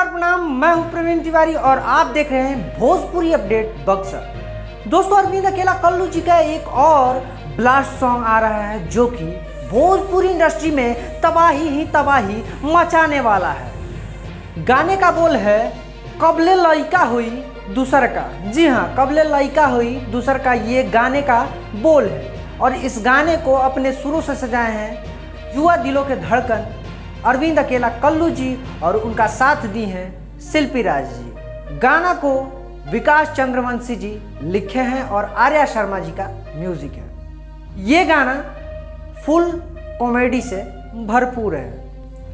नमस्कार प्रणाम, मैं हूं प्रवीण तिवारी और आप देख रहे हैं भोजपुरी अपडेट बक्सर। दोस्तों, अरविंद अकेला कल्लू जी का एक और ब्लास्ट सॉन्ग आ रहा है जो कि भोजपुरी इंडस्ट्री में तबाही ही तबाही मचाने वाला है। गाने का बोल है कबले लइका हुई दूसर का। जी हाँ, कबले लइका हुई दूसर का ये गाने का बोल है और इस गाने को अपने सुरों से सजाए हैं युवा दिलों के धड़कन अरविंद अकेला कल्लू जी और उनका साथ दी हैं शिल्पी राज जी। गाना को विकास चंद्रवंशी जी लिखे हैं और आर्या शर्मा जी का म्यूजिक है। ये गाना फुल कॉमेडी से भरपूर है।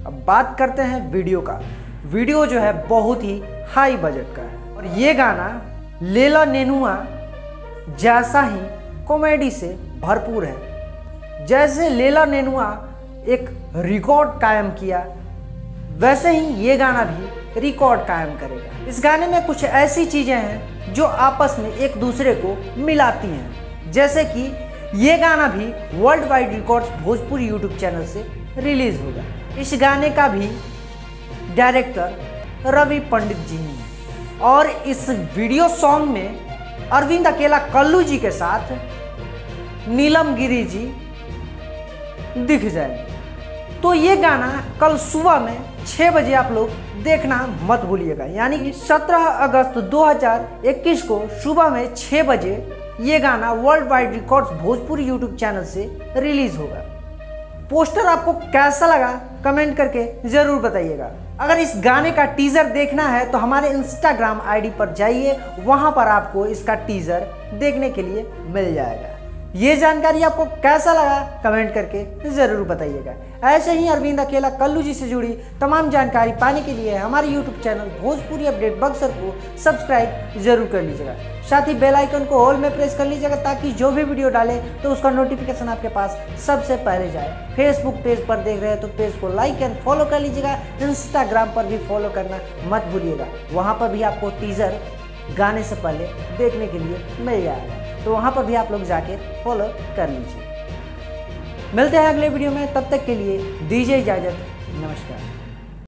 अब बात करते हैं वीडियो का। वीडियो जो है बहुत ही हाई बजट का है और ये गाना लेला नेनुआ जैसा ही कॉमेडी से भरपूर है। जैसे लेला नेनुआ एक रिकॉर्ड कायम किया, वैसे ही ये गाना भी रिकॉर्ड कायम करेगा। इस गाने में कुछ ऐसी चीज़ें हैं जो आपस में एक दूसरे को मिलाती हैं, जैसे कि ये गाना भी world wide records Bhojpuri YouTube channel से रिलीज होगा। इस गाने का भी डायरेक्टर रवि पंडित जी हैं और इस वीडियो सॉन्ग में अरविंद अकेला कल्लू जी के साथ नीलम गिरी जी दिख जाएंगे। तो ये गाना कल सुबह में 6 बजे आप लोग देखना मत भूलिएगा, यानी कि 17 अगस्त 2021 को सुबह में 6 बजे ये गाना world wide records Bhojpuri YouTube channel से रिलीज होगा। पोस्टर आपको कैसा लगा कमेंट करके ज़रूर बताइएगा। अगर इस गाने का टीज़र देखना है तो हमारे इंस्टाग्राम आईडी पर जाइए, वहाँ पर आपको इसका टीज़र देखने के लिए मिल जाएगा। ये जानकारी आपको कैसा लगा कमेंट करके ज़रूर बताइएगा। ऐसे ही अरविंद अकेला कल्लू जी से जुड़ी तमाम जानकारी पाने के लिए हमारे YouTube channel Bhojpuri update Buxar को सब्सक्राइब जरूर कर लीजिएगा। साथ ही बेल आइकन को ऑल में प्रेस कर लीजिएगा ताकि जो भी वीडियो डाले तो उसका नोटिफिकेशन आपके पास सबसे पहले जाए। फेसबुक पेज पर देख रहे हैं तो पेज को लाइक एंड फॉलो कर लीजिएगा। इंस्टाग्राम पर भी फॉलो करना मत भूलिएगा, वहाँ पर भी आपको टीज़र गाने से पहले देखने के लिए मिल जाएगा, तो वहाँ पर भी आप लोग जाके फॉलो कर लीजिए। मिलते हैं अगले वीडियो में, तब तक के लिए दीजिए इजाज़त। नमस्कार।